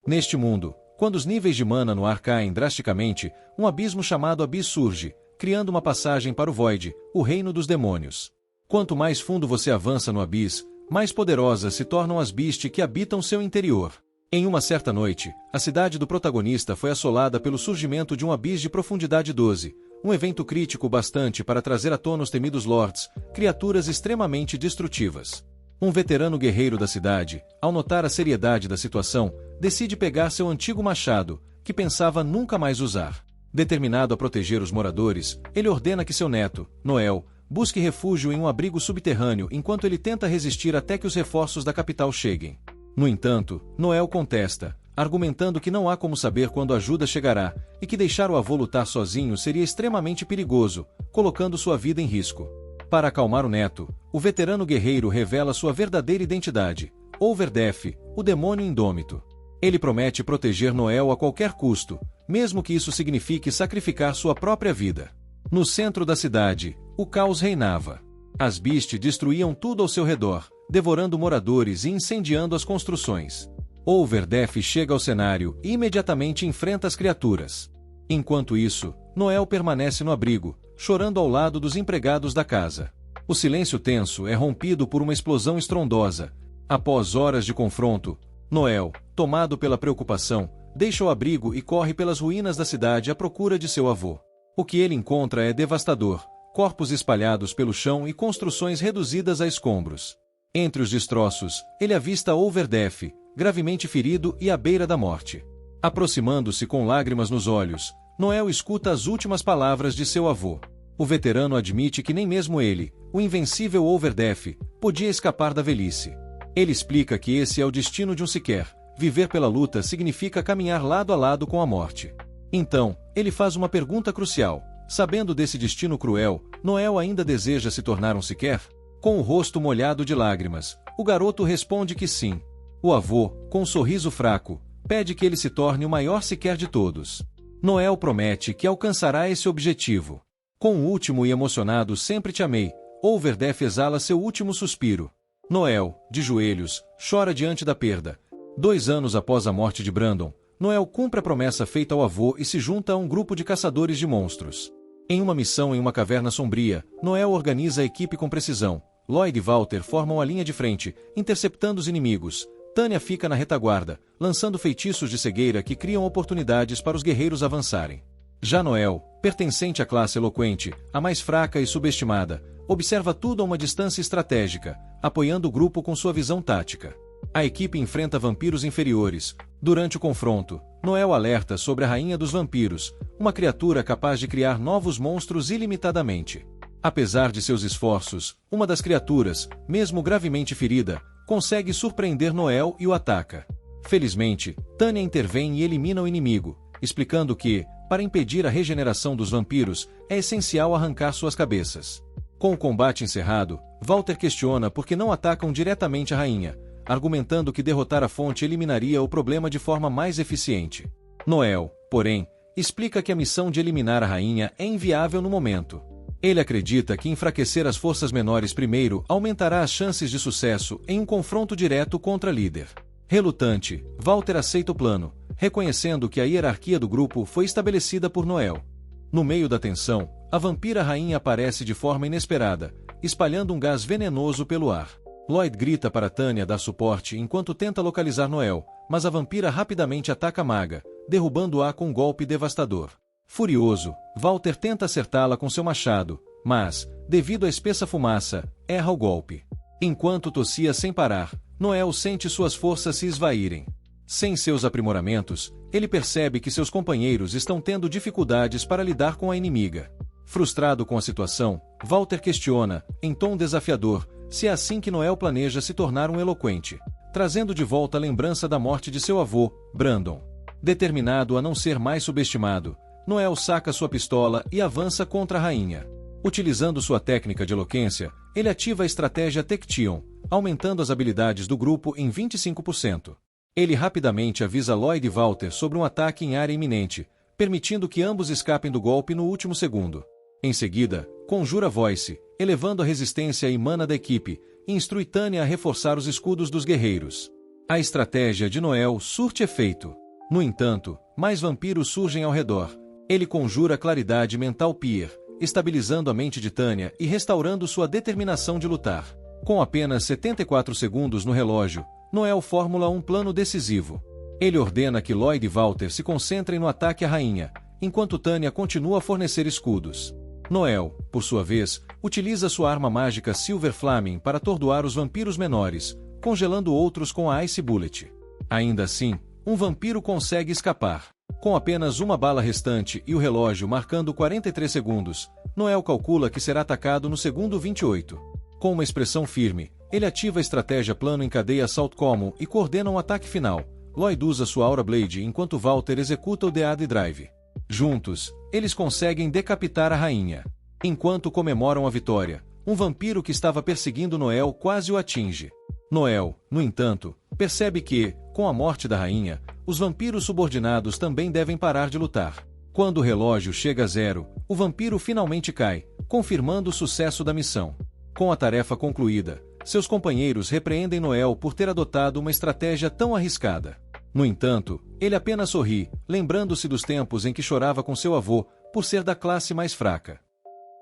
Neste mundo, quando os níveis de mana no ar caem drasticamente, um abismo chamado Abyss surge, criando uma passagem para o Void, o reino dos demônios. Quanto mais fundo você avança no Abyss, mais poderosas se tornam as beasts que habitam seu interior. Em uma certa noite, a cidade do protagonista foi assolada pelo surgimento de um Abyss de profundidade 12, um evento crítico bastante para trazer à tona os temidos Lords, criaturas extremamente destrutivas. Um veterano guerreiro da cidade, ao notar a seriedade da situação, decide pegar seu antigo machado, que pensava nunca mais usar. Determinado a proteger os moradores, ele ordena que seu neto, Noel, busque refúgio em um abrigo subterrâneo enquanto ele tenta resistir até que os reforços da capital cheguem. No entanto, Noel contesta, argumentando que não há como saber quando a ajuda chegará, e que deixar o avô lutar sozinho seria extremamente perigoso, colocando sua vida em risco. Para acalmar o neto, o veterano guerreiro revela sua verdadeira identidade, Overdef, o demônio indômito. Ele promete proteger Noel a qualquer custo, mesmo que isso signifique sacrificar sua própria vida. No centro da cidade, o caos reinava. As beasts destruíam tudo ao seu redor, devorando moradores e incendiando as construções. Overdef chega ao cenário e imediatamente enfrenta as criaturas. Enquanto isso, Noel permanece no abrigo, chorando ao lado dos empregados da casa. O silêncio tenso é rompido por uma explosão estrondosa. Após horas de confronto, Noel, tomado pela preocupação, deixa o abrigo e corre pelas ruínas da cidade à procura de seu avô. O que ele encontra é devastador, corpos espalhados pelo chão e construções reduzidas a escombros. Entre os destroços, ele avista Overdef, gravemente ferido e à beira da morte. Aproximando-se com lágrimas nos olhos, Noel escuta as últimas palavras de seu avô. O veterano admite que nem mesmo ele, o invencível Overdef, podia escapar da velhice. Ele explica que esse é o destino de um Seeker. Viver pela luta significa caminhar lado a lado com a morte. Então, ele faz uma pergunta crucial. Sabendo desse destino cruel, Noel ainda deseja se tornar um Seeker? Com o rosto molhado de lágrimas, o garoto responde que sim. O avô, com um sorriso fraco, pede que ele se torne o maior Seeker de todos. Noel promete que alcançará esse objetivo. Com o último e emocionado "Sempre te amei", Overdef exala seu último suspiro. Noel, de joelhos, chora diante da perda. 2 anos após a morte de Brandon, Noel cumpre a promessa feita ao avô e se junta a um grupo de caçadores de monstros. Em uma missão em uma caverna sombria, Noel organiza a equipe com precisão. Lloyd e Walter formam a linha de frente, interceptando os inimigos. Tânia fica na retaguarda, lançando feitiços de cegueira que criam oportunidades para os guerreiros avançarem. Já Noel, pertencente à classe eloquente, a mais fraca e subestimada, observa tudo a uma distância estratégica, apoiando o grupo com sua visão tática. A equipe enfrenta vampiros inferiores. Durante o confronto, Noel alerta sobre a Rainha dos Vampiros, uma criatura capaz de criar novos monstros ilimitadamente. Apesar de seus esforços, uma das criaturas, mesmo gravemente ferida, consegue surpreender Noel e o ataca. Felizmente, Tânia intervém e elimina o inimigo, explicando que, para impedir a regeneração dos vampiros, é essencial arrancar suas cabeças. Com o combate encerrado, Walter questiona por que não atacam diretamente a rainha, argumentando que derrotar a fonte eliminaria o problema de forma mais eficiente. Noel, porém, explica que a missão de eliminar a rainha é inviável no momento. Ele acredita que enfraquecer as forças menores primeiro aumentará as chances de sucesso em um confronto direto contra a líder. Relutante, Walter aceita o plano, reconhecendo que a hierarquia do grupo foi estabelecida por Noel. No meio da tensão, a vampira rainha aparece de forma inesperada, espalhando um gás venenoso pelo ar. Lloyd grita para Tânia dar suporte enquanto tenta localizar Noel, mas a vampira rapidamente ataca a maga, derrubando-a com um golpe devastador. Furioso, Walter tenta acertá-la com seu machado, mas, devido à espessa fumaça, erra o golpe. Enquanto tossia sem parar, Noel sente suas forças se esvaírem. Sem seus aprimoramentos, ele percebe que seus companheiros estão tendo dificuldades para lidar com a inimiga. Frustrado com a situação, Walter questiona, em tom desafiador, se é assim que Noel planeja se tornar um eloquente, trazendo de volta a lembrança da morte de seu avô, Brandon. Determinado a não ser mais subestimado, Noel saca sua pistola e avança contra a rainha. Utilizando sua técnica de eloquência, ele ativa a estratégia Tection, aumentando as habilidades do grupo em 25%. Ele rapidamente avisa Lloyd e Walter sobre um ataque em área iminente, permitindo que ambos escapem do golpe no último segundo. Em seguida, conjura Voice, elevando a resistência e mana da equipe, e instrui Tânia a reforçar os escudos dos guerreiros. A estratégia de Noel surte efeito. No entanto, mais vampiros surgem ao redor. Ele conjura claridade mental Pier, estabilizando a mente de Tanya e restaurando sua determinação de lutar. Com apenas 74 segundos no relógio, Noel formula um plano decisivo. Ele ordena que Lloyd e Walter se concentrem no ataque à rainha, enquanto Tanya continua a fornecer escudos. Noel, por sua vez, utiliza sua arma mágica Silver Flame para atordoar os vampiros menores, congelando outros com a Ice Bullet. Ainda assim, um vampiro consegue escapar. Com apenas uma bala restante e o relógio marcando 43 segundos, Noel calcula que será atacado no segundo 28. Com uma expressão firme, ele ativa a estratégia plano em cadeia Assault Common e coordena um ataque final. Lloyd usa sua Aura Blade enquanto Walter executa o Dead Drive. Juntos, eles conseguem decapitar a rainha. Enquanto comemoram a vitória, um vampiro que estava perseguindo Noel quase o atinge. Noel, no entanto, percebe que, com a morte da rainha, os vampiros subordinados também devem parar de lutar. Quando o relógio chega a 0, o vampiro finalmente cai, confirmando o sucesso da missão. Com a tarefa concluída, seus companheiros repreendem Noel por ter adotado uma estratégia tão arriscada. No entanto, ele apenas sorri, lembrando-se dos tempos em que chorava com seu avô, por ser da classe mais fraca.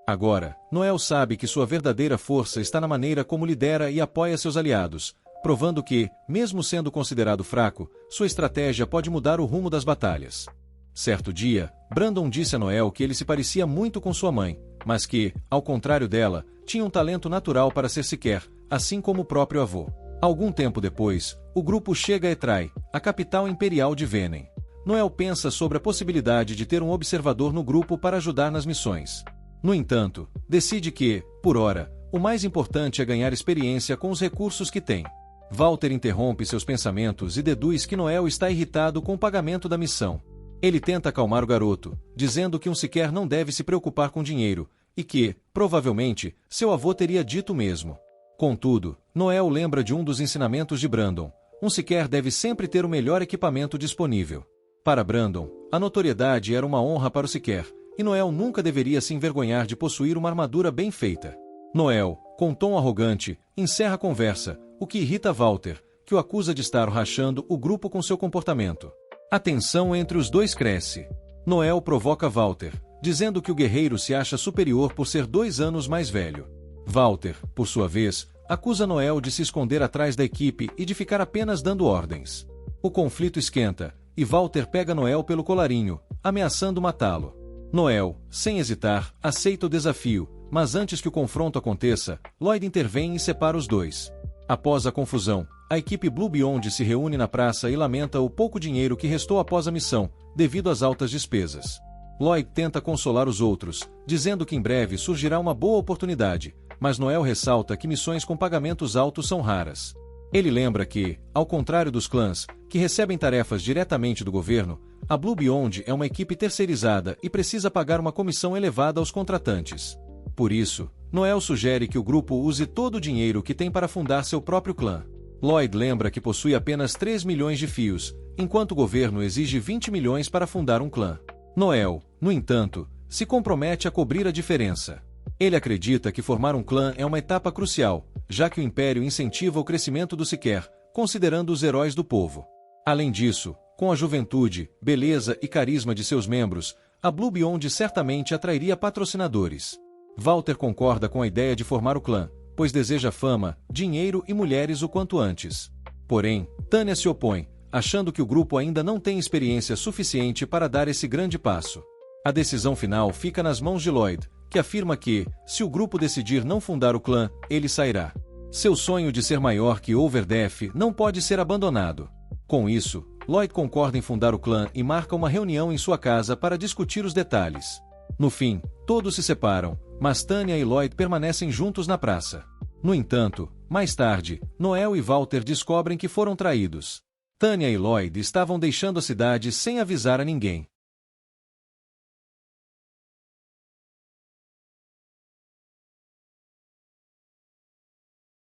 Agora, Noel sabe que sua verdadeira força está na maneira como lidera e apoia seus aliados, provando que, mesmo sendo considerado fraco, sua estratégia pode mudar o rumo das batalhas. Certo dia, Brandon disse a Noel que ele se parecia muito com sua mãe, mas que, ao contrário dela, tinha um talento natural para ser sequer, assim como o próprio avô. Algum tempo depois, o grupo chega a Etrai, a capital imperial de Venen. Noel pensa sobre a possibilidade de ter um observador no grupo para ajudar nas missões. No entanto, decide que, por hora, o mais importante é ganhar experiência com os recursos que tem. Walter interrompe seus pensamentos e deduz que Noel está irritado com o pagamento da missão. Ele tenta acalmar o garoto, dizendo que sequer não deve se preocupar com dinheiro, e que, provavelmente, seu avô teria dito o mesmo. Contudo, Noel lembra de um dos ensinamentos de Brandon: sequer deve sempre ter o melhor equipamento disponível. Para Brandon, a notoriedade era uma honra para o sequer, e Noel nunca deveria se envergonhar de possuir uma armadura bem feita. Noel, com tom arrogante, encerra a conversa, o que irrita Walter, que o acusa de estar rachando o grupo com seu comportamento. A tensão entre os dois cresce. Noel provoca Walter, dizendo que o guerreiro se acha superior por ser 2 anos mais velho. Walter, por sua vez, acusa Noel de se esconder atrás da equipe e de ficar apenas dando ordens. O conflito esquenta, e Walter pega Noel pelo colarinho, ameaçando matá-lo. Noel, sem hesitar, aceita o desafio, mas antes que o confronto aconteça, Lloyd intervém e separa os dois. Após a confusão, a equipe Blue Beyond se reúne na praça e lamenta o pouco dinheiro que restou após a missão, devido às altas despesas. Lloyd tenta consolar os outros, dizendo que em breve surgirá uma boa oportunidade, mas Noel ressalta que missões com pagamentos altos são raras. Ele lembra que, ao contrário dos clãs, que recebem tarefas diretamente do governo, a Blue Beyond é uma equipe terceirizada e precisa pagar uma comissão elevada aos contratantes. Por isso, Noel sugere que o grupo use todo o dinheiro que tem para fundar seu próprio clã. Lloyd lembra que possui apenas 3 milhões de fios, enquanto o governo exige 20 milhões para fundar um clã. Noel, no entanto, se compromete a cobrir a diferença. Ele acredita que formar um clã é uma etapa crucial, já que o Império incentiva o crescimento do sequer, considerando os heróis do povo. Além disso, com a juventude, beleza e carisma de seus membros, a Blue Beyond certamente atrairia patrocinadores. Walter concorda com a ideia de formar o clã, pois deseja fama, dinheiro e mulheres o quanto antes. Porém, Tanya se opõe, achando que o grupo ainda não tem experiência suficiente para dar esse grande passo. A decisão final fica nas mãos de Lloyd, que afirma que, se o grupo decidir não fundar o clã, ele sairá. Seu sonho de ser maior que Overdeath não pode ser abandonado. Com isso, Lloyd concorda em fundar o clã e marca uma reunião em sua casa para discutir os detalhes. No fim, todos se separam, mas Tanya e Lloyd permanecem juntos na praça. No entanto, mais tarde, Noel e Walter descobrem que foram traídos. Tanya e Lloyd estavam deixando a cidade sem avisar a ninguém.